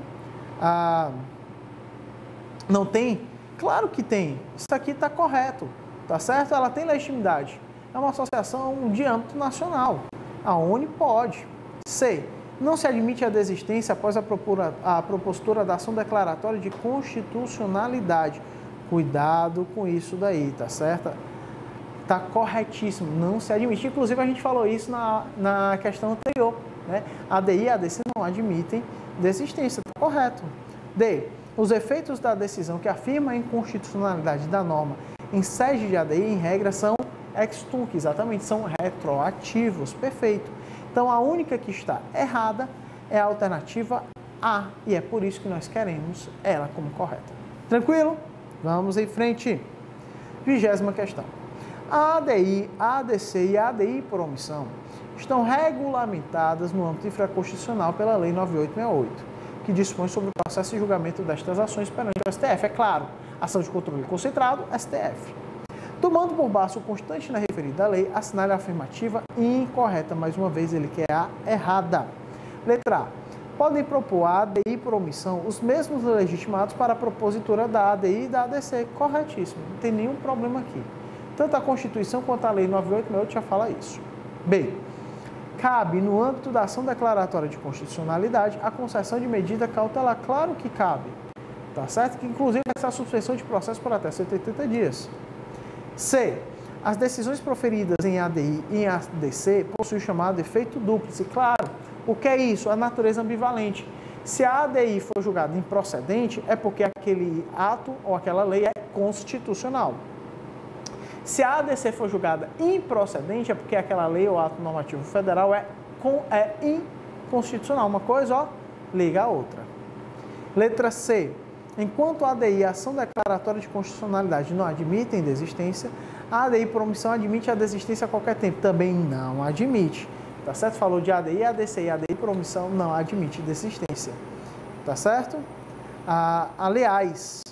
Não tem? Claro que tem. Isso aqui está correto, tá certo? Ela tem legitimidade. É uma associação de âmbito nacional. A ONU pode. C. Não se admite a desistência após a propositura da ação declaratória de constitucionalidade. Cuidado com isso daí, tá certo? Tá corretíssimo, não se admite. Inclusive, a gente falou isso na questão anterior, né? ADI e ADC não admitem desistência, tá correto. D. Os efeitos da decisão que afirma a inconstitucionalidade da norma em sede de ADI, em regra, são ex tunc, exatamente, são retroativos, perfeito. Então, a única que está errada é a alternativa A, e é por isso que nós queremos ela como correta. Tranquilo? Vamos em frente. 20ª questão. A ADI, a ADC e a ADI por omissão estão regulamentadas no âmbito infraconstitucional pela Lei 9868, que dispõe sobre o processo de julgamento destas ações perante o STF. É claro, ação de controle concentrado, STF. Tomando por base o constante na referida lei, assinale a afirmativa incorreta. Mais uma vez, ele quer a errada. Letra A. Podem propor a ADI por omissão os mesmos legitimados para a propositura da ADI e da ADC. Corretíssimo, não tem nenhum problema aqui. Tanto a Constituição quanto a Lei 9868 já fala isso. B. Cabe, no âmbito da ação declaratória de constitucionalidade, a concessão de medida cautelar. Claro que cabe, tá certo? Que inclusive essa suspensão de processo por até 180 dias. C. As decisões proferidas em ADI e em ADC possuem o chamado efeito dúplice. Claro, o que é isso? A natureza ambivalente. Se a ADI for julgada improcedente, é porque aquele ato ou aquela lei é constitucional. Se a ADC for julgada improcedente, é porque aquela lei ou ato normativo federal é inconstitucional. Uma coisa, ó, liga a outra. Letra C. Enquanto a ADI e a ação declaratória de constitucionalidade não admitem desistência, a ADI por omissão admite a desistência a qualquer tempo. Também não admite. Tá certo? Falou de ADI, ADC e ADI por omissão não admite desistência. Tá certo? Aliás,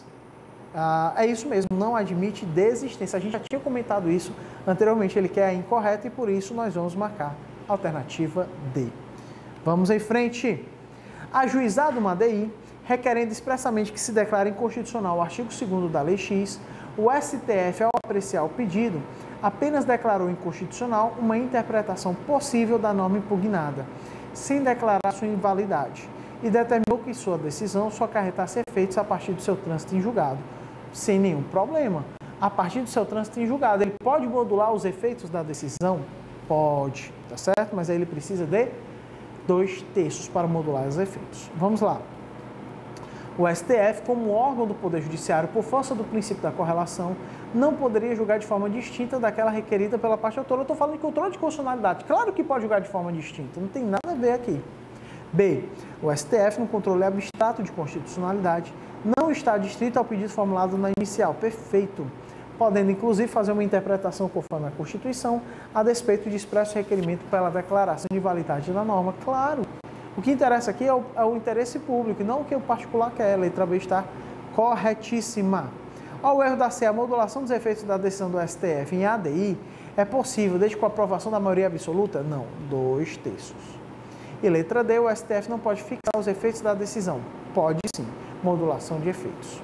é isso mesmo, não admite desistência. A gente já tinha comentado isso anteriormente, ele quer a incorreta e por isso nós vamos marcar a alternativa D. Vamos em frente. Ajuizado uma ADI, requerendo expressamente que se declare inconstitucional o artigo 2º da Lei X, o STF, ao apreciar o pedido, apenas declarou inconstitucional uma interpretação possível da norma impugnada, sem declarar sua invalidade, e determinou que sua decisão só acarretasse efeitos a partir do seu trânsito em julgado, sem nenhum problema. A partir do seu trânsito em julgado, ele pode modular os efeitos da decisão? Pode, tá certo? Mas aí ele precisa de 2/3 para modular os efeitos. Vamos lá. O STF, como órgão do Poder Judiciário, por força do princípio da correlação, não poderia julgar de forma distinta daquela requerida pela parte autora. Eu estou falando de controle de constitucionalidade. Claro que pode julgar de forma distinta, não tem nada a ver aqui. B. O STF, no controle abstrato de constitucionalidade, não está adstrito ao pedido formulado na inicial. Perfeito. Podendo, inclusive, fazer uma interpretação conforme a Constituição, a despeito de expresso requerimento pela declaração de validade da norma. Claro. O que interessa aqui é o interesse público, não o que o particular quer. A letra B está corretíssima. Ao erro da C, a modulação dos efeitos da decisão do STF em ADI é possível desde com a aprovação da maioria absoluta? Não, 2/3. E letra D, o STF não pode fixar os efeitos da decisão. Pode sim, modulação de efeitos.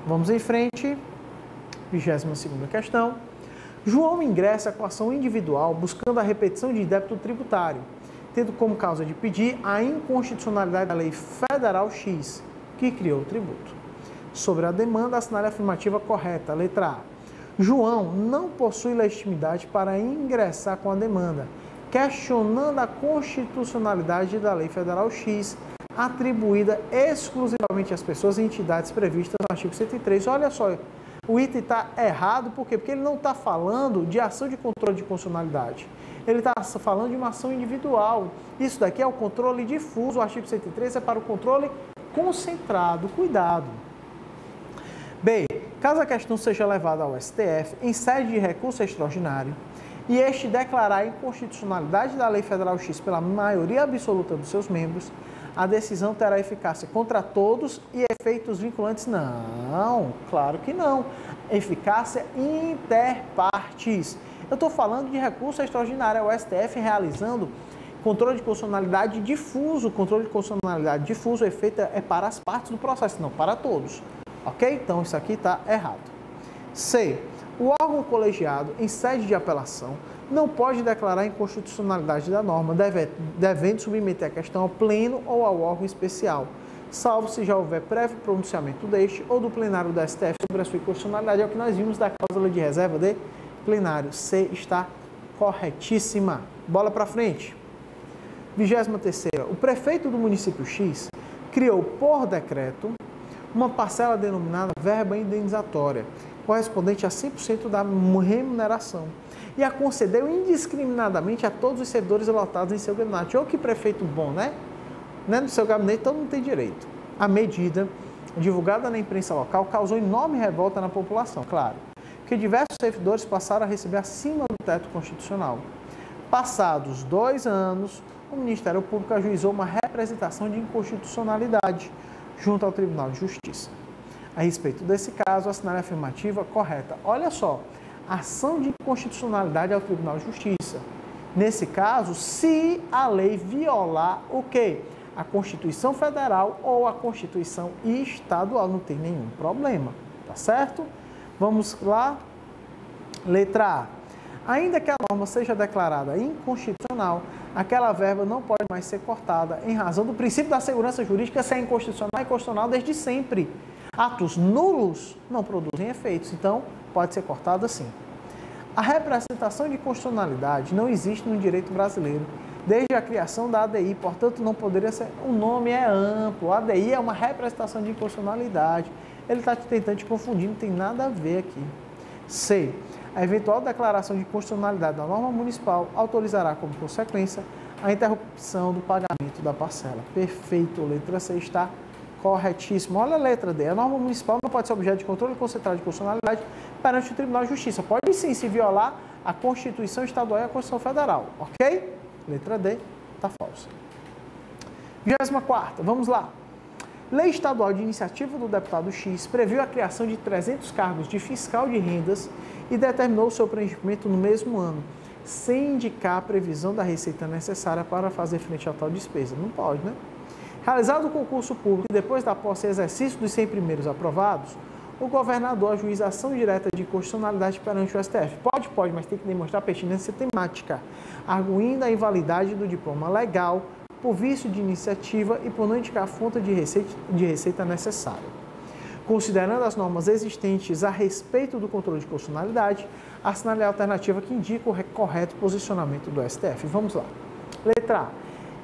Vamos em frente. 22ª questão. João ingressa com ação individual buscando a repetição de débito tributário, tendo como causa de pedir a inconstitucionalidade da Lei Federal X, que criou o tributo. Sobre a demanda, assinale a afirmativa correta. Letra A. João não possui legitimidade para ingressar com a demanda, questionando a constitucionalidade da Lei Federal X, atribuída exclusivamente às pessoas e entidades previstas no artigo 103. Olha só, o item está errado, por quê? Porque ele não está falando de ação de controle de constitucionalidade. Ele está falando de uma ação individual. Isso daqui é o controle difuso. O artigo 103 é para o controle concentrado. Cuidado. B. Caso a questão seja levada ao STF em sede de recurso extraordinário e este declarar a inconstitucionalidade da Lei Federal X pela maioria absoluta dos seus membros, a decisão terá eficácia contra todos e efeitos vinculantes? Não, claro que não. Eficácia interpartes. Eu estou falando de recurso extraordinário, é o STF realizando Controle de constitucionalidade difuso. Controle de constitucionalidade difuso, o efeito é para as partes do processo, não para todos. Ok? Então, isso aqui está errado. C. O órgão colegiado, em sede de apelação, não pode declarar a inconstitucionalidade da norma, devendo submeter a questão ao pleno ou ao órgão especial, salvo se já houver prévio pronunciamento deste ou do plenário do STF sobre a sua inconstitucionalidade. É o que nós vimos da cláusula de reserva de plenário. C está corretíssima. Bola para frente. 23ª. O prefeito do município X criou por decreto uma parcela denominada verba indenizatória, correspondente a 100% da remuneração, e a concedeu indiscriminadamente a todos os servidores lotados em seu gabinete. Ou que prefeito bom, né? No seu gabinete todo mundo tem direito. A medida, divulgada na imprensa local, causou enorme revolta na população, claro, porque diversos servidores passaram a receber acima do teto constitucional. Passados 2 anos, o Ministério Público ajuizou uma representação de inconstitucionalidade junto ao Tribunal de Justiça. A respeito desse caso, assinale a afirmativa correta. Olha só, ação de inconstitucionalidade ao Tribunal de Justiça. Nesse caso, se a lei violar o quê? A Constituição Federal ou a Constituição Estadual, não tem nenhum problema, tá certo? Vamos lá. Letra A. Ainda que a norma seja declarada inconstitucional, aquela verba não pode mais ser cortada em razão do princípio da segurança jurídica ser inconstitucional e constitucional desde sempre. Atos nulos não produzem efeitos, então pode ser cortada sim. A representação de constitucionalidade não existe no direito brasileiro desde a criação da ADI, portanto não poderia ser... O nome é amplo, a ADI é uma representação de inconstitucionalidade. Ele está tentando te confundir, não tem nada a ver aqui. C. A eventual declaração de constitucionalidade da norma municipal autorizará como consequência a interrupção do pagamento da parcela. Perfeito, letra C está corretíssimo. Olha a letra D. A norma municipal não pode ser objeto de controle concentrado de constitucionalidade perante o Tribunal de Justiça. Pode sim, se violar a Constituição Estadual e a Constituição Federal. Ok? Letra D está falsa. 24ª. Vamos lá. Lei estadual de iniciativa do deputado X previu a criação de 300 cargos de fiscal de rendas e determinou o seu preenchimento no mesmo ano, sem indicar a previsão da receita necessária para fazer frente a tal despesa. Não pode, né? Realizado o concurso público e depois da posse e exercício dos 100 primeiros aprovados, o governador ajuiza ação direta de constitucionalidade perante o STF. Pode, mas tem que demonstrar pertinência temática, arguindo a invalidade do diploma legal por vício de iniciativa e por não indicar a fonte de receita necessária. Considerando as normas existentes a respeito do controle de constitucionalidade, assinale a alternativa que indica o correto posicionamento do STF. Vamos lá. Letra A.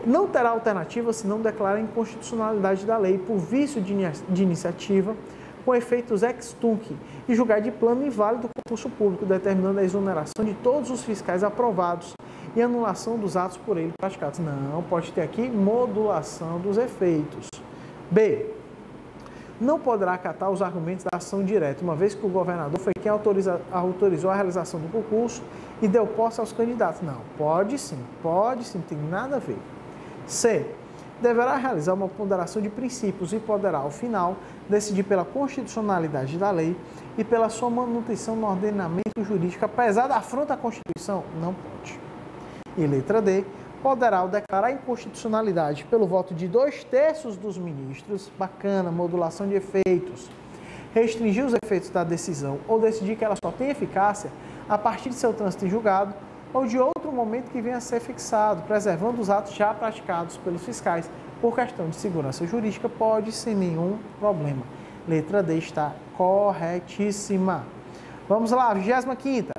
Não terá alternativa se não declarar a inconstitucionalidade da lei por vício de iniciativa com efeitos ex tunc e julgar de plano inválido o concurso público, determinando a exoneração de todos os fiscais aprovados e anulação dos atos por ele praticados. Não, pode ter aqui modulação dos efeitos. B. Não poderá acatar os argumentos da ação direta, uma vez que o governador foi quem autorizou a realização do concurso e deu posse aos candidatos. Não, pode sim, não tem nada a ver. C. Deverá realizar uma ponderação de princípios e poderá, ao final, decidir pela constitucionalidade da lei e pela sua manutenção no ordenamento jurídico, apesar da afronta à Constituição? Não pode. E letra D. Poderá declarar inconstitucionalidade pelo voto de 2/3 dos ministros, bacana, modulação de efeitos, restringir os efeitos da decisão ou decidir que ela só tem eficácia a partir de seu trânsito em julgado ou de outro momento que venha a ser fixado, preservando os atos já praticados pelos fiscais por questão de segurança jurídica, pode sem nenhum problema. Letra D está corretíssima. Vamos lá, 25ª.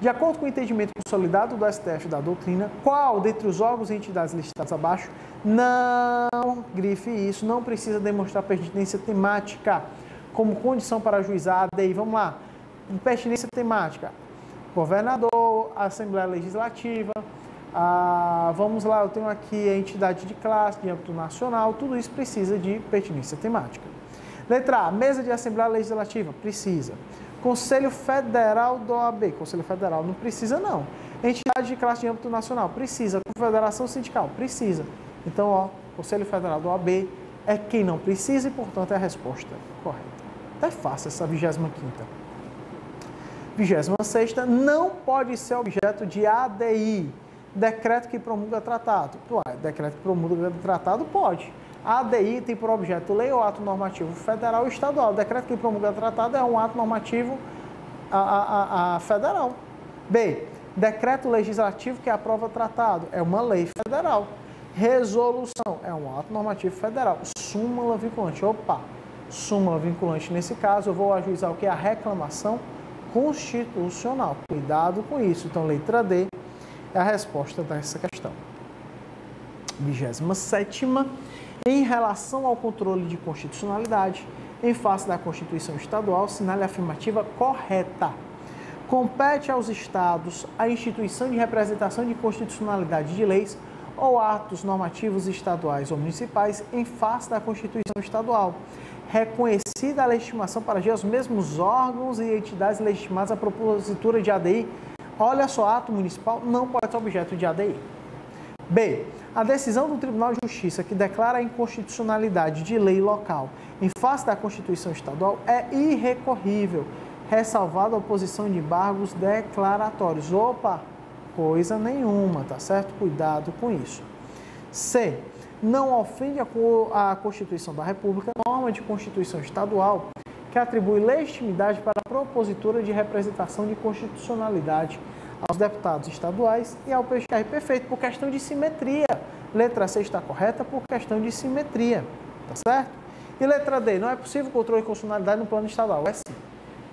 De acordo com o entendimento consolidado do STF da doutrina, qual dentre os órgãos e entidades listados abaixo não, grife isso, não precisa demonstrar pertinência temática como condição para ajuizar a ADI? Vamos lá, pertinência temática, governador, Assembleia Legislativa, vamos lá, eu tenho aqui a entidade de classe, de âmbito nacional, tudo isso precisa de pertinência temática. Letra A, mesa de Assembleia Legislativa, precisa. Conselho Federal da OAB, Conselho Federal não precisa não. Entidade de classe de âmbito nacional, precisa. Confederação Sindical, precisa. Então, ó, Conselho Federal da OAB é quem não precisa e, portanto, é a resposta correta. Até fácil essa 25ª. 26ª, não pode ser objeto de ADI, decreto que promulga tratado. Ué, decreto que promulga tratado pode. A ADI tem por objeto lei ou ato normativo federal ou estadual. O decreto que promulga tratado é um ato normativo federal. B, decreto legislativo que aprova tratado é uma lei federal. Resolução é um ato normativo federal. Súmula vinculante. Opa, súmula vinculante. Nesse caso, eu vou ajuizar o que? A reclamação constitucional. Cuidado com isso. Então, letra D é a resposta dessa questão. 27ª. Em relação ao controle de constitucionalidade, em face da Constituição Estadual, assinale a afirmativa correta. Compete aos Estados a instituição de representação de constitucionalidade de leis ou atos normativos estaduais ou municipais em face da Constituição Estadual, reconhecida a legitimação para agir aos mesmos órgãos e entidades legitimadas à propositura de ADI. Olha só, ato municipal não pode ser objeto de ADI. B. A decisão do Tribunal de Justiça que declara a inconstitucionalidade de lei local em face da Constituição Estadual é irrecorrível, ressalvada a oposição de embargos declaratórios. Opa, coisa nenhuma, tá certo? Cuidado com isso. C. Não ofende a Constituição da República, norma de Constituição Estadual que atribui legitimidade para a propositura de representação de constitucionalidade aos deputados estaduais e ao PGR. Perfeito, por questão de simetria. Letra C está correta por questão de simetria, tá certo? E letra D, não é possível controle de constitucionalidade no plano estadual. É sim.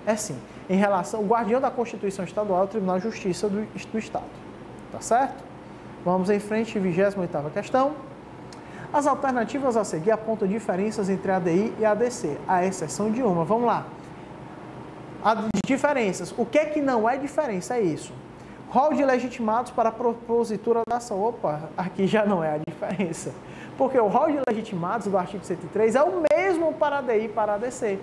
É sim. Em relação ao guardião da Constituição Estadual, é o Tribunal de Justiça do Estado. Tá certo? Vamos em frente, 28ª questão. As alternativas a seguir apontam diferenças entre a ADI e a ADC, à exceção de uma. Vamos lá. As diferenças. O que é que não é diferença? É isso. Rol de legitimados para a propositura da ação. Opa, aqui já não é a diferença. Porque o rol de legitimados do artigo 103 é o mesmo para a ADI e para a ADC.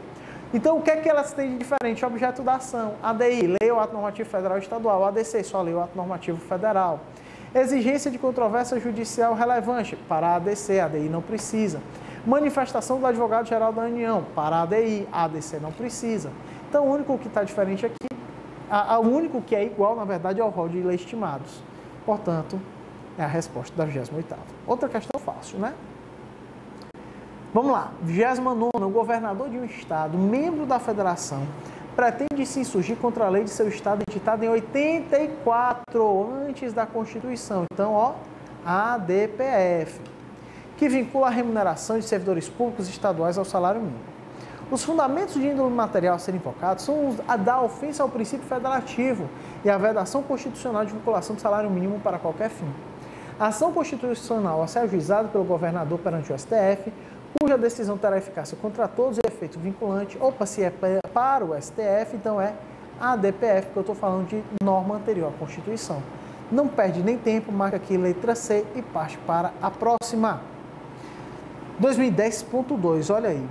Então, o que é que elas têm de diferente? Objeto da ação. ADI, lei ou ato normativo federal ou estadual. ADC, só lei ou ato normativo federal. Exigência de controvérsia judicial relevante. Para a ADC, a ADI não precisa. Manifestação do advogado-geral da União. Para a ADI, a ADC não precisa. Então, o único que está diferente aqui, o único que é igual, na verdade, é o rol de legitimados. Portanto, é a resposta da 28ª. Outra questão fácil, né? Vamos lá. 29ª. O governador de um estado, membro da federação, pretende se insurgir contra a lei de seu estado editada em 84, antes da Constituição. Então, ó, ADPF, que vincula a remuneração de servidores públicos estaduais ao salário mínimo. Os fundamentos de índole material a serem invocados são a da ofensa ao princípio federativo e a vedação constitucional de vinculação do salário mínimo para qualquer fim. A ação constitucional a ser ajuizada pelo governador perante o STF, cuja decisão terá eficácia contra todos e efeito vinculante. Opa, se é para o STF, então é a DPF, que eu estou falando de norma anterior à Constituição. Não perde nem tempo, marca aqui letra C e parte para a próxima. 2010.2, olha aí.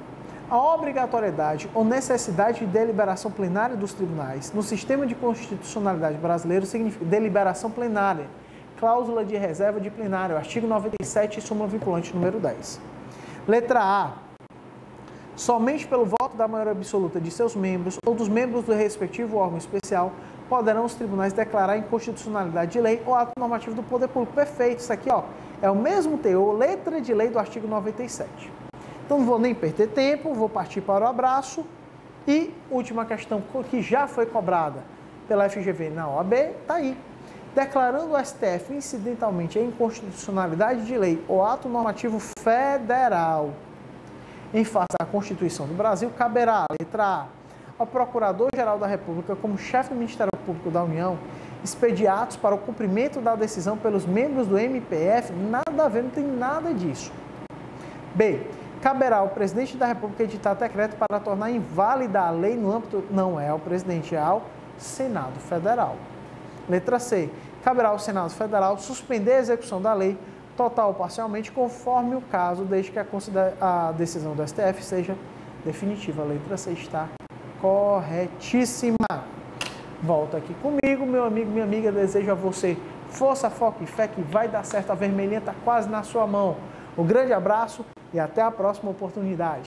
A obrigatoriedade ou necessidade de deliberação plenária dos tribunais no sistema de constitucionalidade brasileiro significa deliberação plenária, cláusula de reserva de plenário, artigo 97 e súmula vinculante número 10. Letra A. Somente pelo voto da maioria absoluta de seus membros ou dos membros do respectivo órgão especial poderão os tribunais declarar a inconstitucionalidade de lei ou ato normativo do poder público. Perfeito, isso aqui ó, é o mesmo teor, letra de lei do artigo 97. Então, não vou nem perder tempo, vou partir para o abraço. E última questão que já foi cobrada pela FGV na OAB, está aí. Declarando o STF incidentalmente a inconstitucionalidade de lei ou ato normativo federal em face à Constituição do Brasil, caberá, letra A, ao Procurador-Geral da República, como chefe do Ministério Público da União, expedir atos para o cumprimento da decisão pelos membros do MPF. Nada a ver, não tem nada disso. B. Caberá ao presidente da República editar decreto para tornar inválida a lei no âmbito... Não é ao presidente, é ao Senado Federal. Letra C. Caberá ao Senado Federal suspender a execução da lei, total ou parcialmente, conforme o caso, desde que a decisão do STF seja definitiva. A letra C está corretíssima. Volta aqui comigo, meu amigo, minha amiga. Desejo a você força, foco e fé que vai dar certo. A vermelhinha está quase na sua mão. Um grande abraço e até a próxima oportunidade.